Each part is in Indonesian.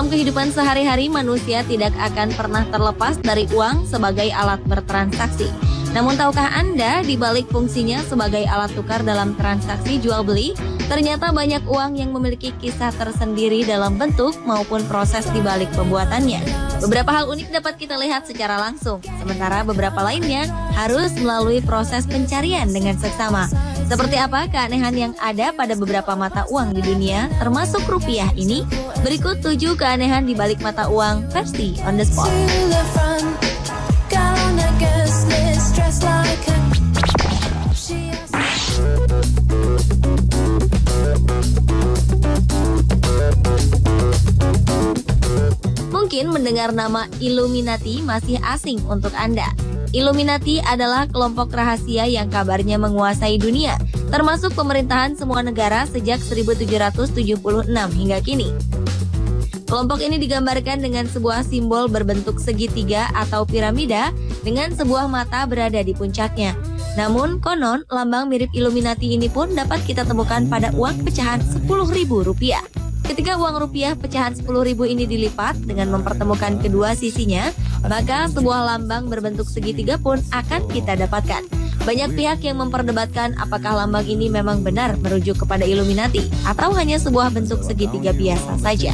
Dalam kehidupan sehari-hari, manusia tidak akan pernah terlepas dari uang sebagai alat bertransaksi. Namun tahukah Anda, di balik fungsinya sebagai alat tukar dalam transaksi jual-beli, ternyata banyak uang yang memiliki kisah tersendiri dalam bentuk maupun proses di balik pembuatannya. Beberapa hal unik dapat kita lihat secara langsung, sementara beberapa lainnya harus melalui proses pencarian dengan seksama. Seperti apa keanehan yang ada pada beberapa mata uang di dunia, termasuk rupiah ini? Berikut 7 keanehan di balik mata uang versi on the spot. Mungkin mendengar nama Illuminati masih asing untuk Anda. Illuminati adalah kelompok rahasia yang kabarnya menguasai dunia, termasuk pemerintahan semua negara sejak 1776 hingga kini. Kelompok ini digambarkan dengan sebuah simbol berbentuk segitiga atau piramida dengan sebuah mata berada di puncaknya. Namun, konon lambang mirip Illuminati ini pun dapat kita temukan pada uang pecahan Rp10.000. Ketika uang rupiah pecahan Rp10.000 ini dilipat dengan mempertemukan kedua sisinya, maka sebuah lambang berbentuk segitiga pun akan kita dapatkan. Banyak pihak yang memperdebatkan apakah lambang ini memang benar merujuk kepada Illuminati atau hanya sebuah bentuk segitiga biasa saja.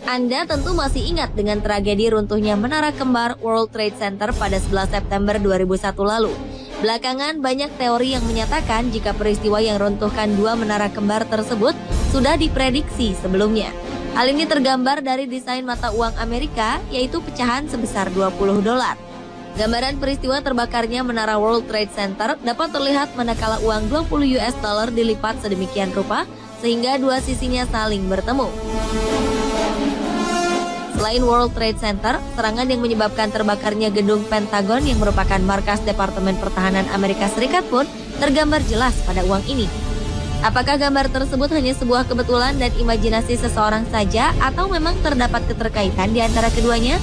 Anda tentu masih ingat dengan tragedi runtuhnya Menara Kembar World Trade Center pada 11 September 2001 lalu. Belakangan banyak teori yang menyatakan jika peristiwa yang runtuhkan 2 menara kembar tersebut sudah diprediksi sebelumnya. Hal ini tergambar dari desain mata uang Amerika, yaitu pecahan sebesar $20. Gambaran peristiwa terbakarnya Menara World Trade Center dapat terlihat manakala uang $20 dilipat sedemikian rupa sehingga dua sisinya saling bertemu. Selain World Trade Center, serangan yang menyebabkan terbakarnya gedung Pentagon yang merupakan markas Departemen Pertahanan Amerika Serikat pun tergambar jelas pada uang ini. Apakah gambar tersebut hanya sebuah kebetulan dan imajinasi seseorang saja atau memang terdapat keterkaitan di antara keduanya?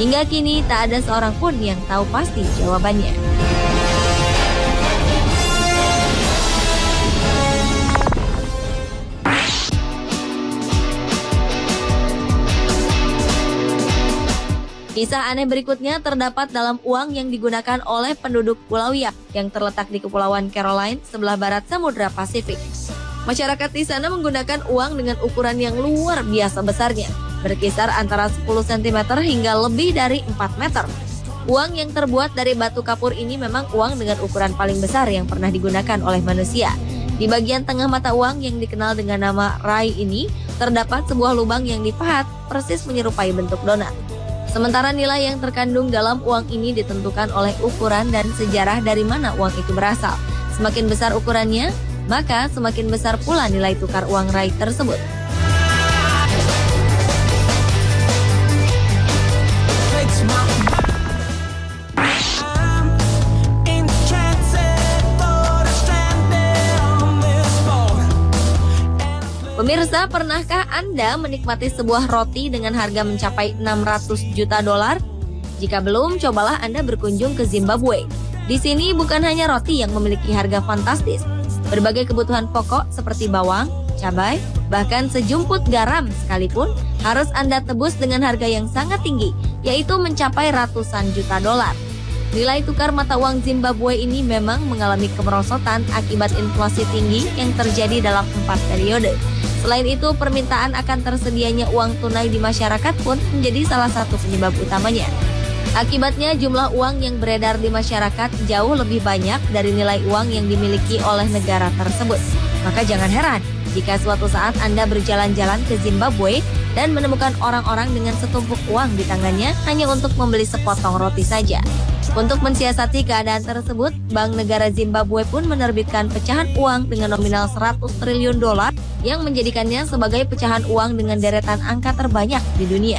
Hingga kini tak ada seorang pun yang tahu pasti jawabannya. Kisah aneh berikutnya terdapat dalam uang yang digunakan oleh penduduk Pulau Yap yang terletak di Kepulauan Caroline sebelah barat Samudra Pasifik. Masyarakat di sana menggunakan uang dengan ukuran yang luar biasa besarnya, berkisar antara 10 cm hingga lebih dari 4 meter. Uang yang terbuat dari batu kapur ini memang uang dengan ukuran paling besar yang pernah digunakan oleh manusia. Di bagian tengah mata uang yang dikenal dengan nama Rai ini, terdapat sebuah lubang yang dipahat persis menyerupai bentuk donat. Sementara nilai yang terkandung dalam uang ini ditentukan oleh ukuran dan sejarah dari mana uang itu berasal. Semakin besar ukurannya, maka semakin besar pula nilai tukar uang Rai tersebut. Pemirsa, pernahkah Anda menikmati sebuah roti dengan harga mencapai $600 juta? Jika belum, cobalah Anda berkunjung ke Zimbabwe. Di sini bukan hanya roti yang memiliki harga fantastis. Berbagai kebutuhan pokok seperti bawang, cabai, bahkan sejumput garam sekalipun harus Anda tebus dengan harga yang sangat tinggi, yaitu mencapai ratusan juta dolar. Nilai tukar mata uang Zimbabwe ini memang mengalami kemerosotan akibat inflasi tinggi yang terjadi dalam 4 periode. Selain itu, permintaan akan tersedianya uang tunai di masyarakat pun menjadi salah satu penyebab utamanya. Akibatnya, jumlah uang yang beredar di masyarakat jauh lebih banyak dari nilai uang yang dimiliki oleh negara tersebut. Maka jangan heran jika suatu saat Anda berjalan-jalan ke Zimbabwe dan menemukan orang-orang dengan setumpuk uang di tangannya hanya untuk membeli sepotong roti saja. Untuk mensiasati keadaan tersebut, Bank Negara Zimbabwe pun menerbitkan pecahan uang dengan nominal $100 triliun yang menjadikannya sebagai pecahan uang dengan deretan angka terbanyak di dunia.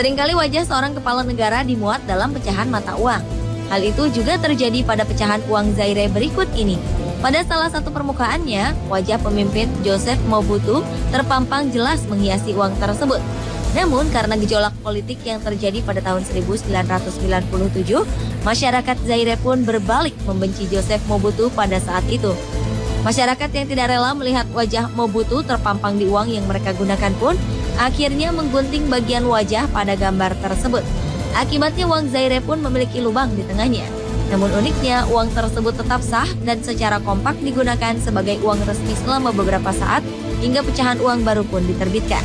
Seringkali wajah seorang kepala negara dimuat dalam pecahan mata uang. Hal itu juga terjadi pada pecahan uang Zaire berikut ini. Pada salah satu permukaannya, wajah pemimpin Joseph Mobutu terpampang jelas menghiasi uang tersebut. Namun karena gejolak politik yang terjadi pada tahun 1997, masyarakat Zaire pun berbalik membenci Joseph Mobutu pada saat itu. Masyarakat yang tidak rela melihat wajah Mobutu terpampang di uang yang mereka gunakan pun akhirnya menggunting bagian wajah pada gambar tersebut. Akibatnya uang Zaire pun memiliki lubang di tengahnya. Namun uniknya, uang tersebut tetap sah dan secara kompak digunakan sebagai uang resmi selama beberapa saat hingga pecahan uang baru pun diterbitkan.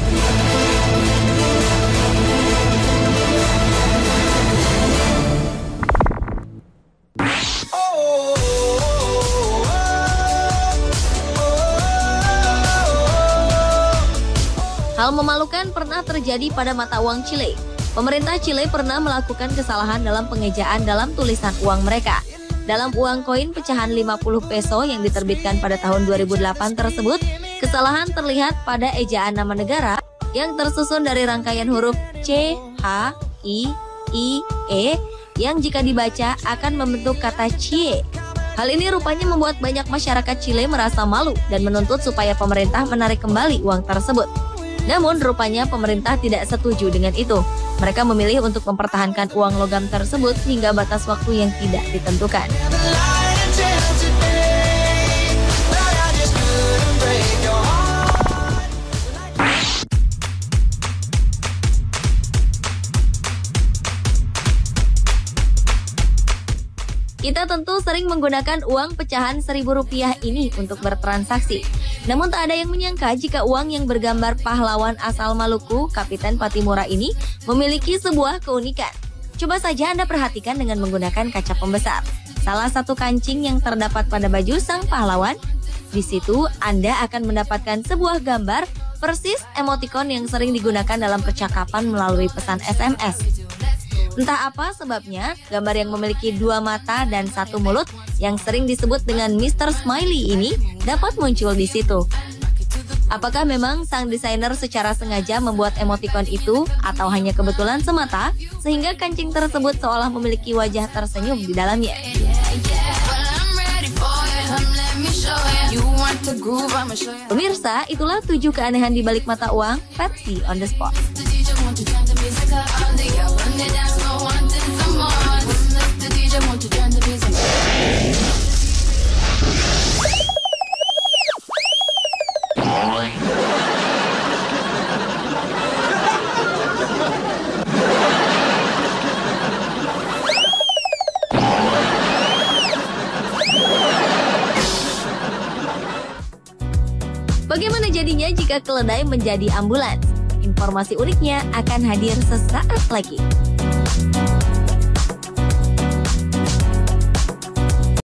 Hal memalukan pernah terjadi pada mata uang Chile. Pemerintah Chile pernah melakukan kesalahan dalam pengejaan dalam tulisan uang mereka. Dalam uang koin pecahan 50 peso yang diterbitkan pada tahun 2008 tersebut, kesalahan terlihat pada ejaan nama negara yang tersusun dari rangkaian huruf C, H, I, E yang jika dibaca akan membentuk kata Cie. Hal ini rupanya membuat banyak masyarakat Chile merasa malu dan menuntut supaya pemerintah menarik kembali uang tersebut. Namun rupanya pemerintah tidak setuju dengan itu. Mereka memilih untuk mempertahankan uang logam tersebut hingga batas waktu yang tidak ditentukan. Kita tentu sering menggunakan uang pecahan Rp1.000 ini untuk bertransaksi. Namun tak ada yang menyangka jika uang yang bergambar pahlawan asal Maluku, Kapiten Patimura ini memiliki sebuah keunikan. Coba saja Anda perhatikan dengan menggunakan kaca pembesar. Salah satu kancing yang terdapat pada baju sang pahlawan, di situ Anda akan mendapatkan sebuah gambar persis emotikon yang sering digunakan dalam percakapan melalui pesan SMS. Entah apa sebabnya, gambar yang memiliki 2 mata dan 1 mulut yang sering disebut dengan Mr. Smiley ini dapat muncul di situ. Apakah memang sang desainer secara sengaja membuat emotikon itu atau hanya kebetulan semata sehingga kancing tersebut seolah memiliki wajah tersenyum di dalamnya? Pemirsa, itulah 7 keanehan di balik mata uang versi On The Spot. Bagaimana jadinya jika keledai menjadi ambulans? Informasi uniknya akan hadir sesaat lagi.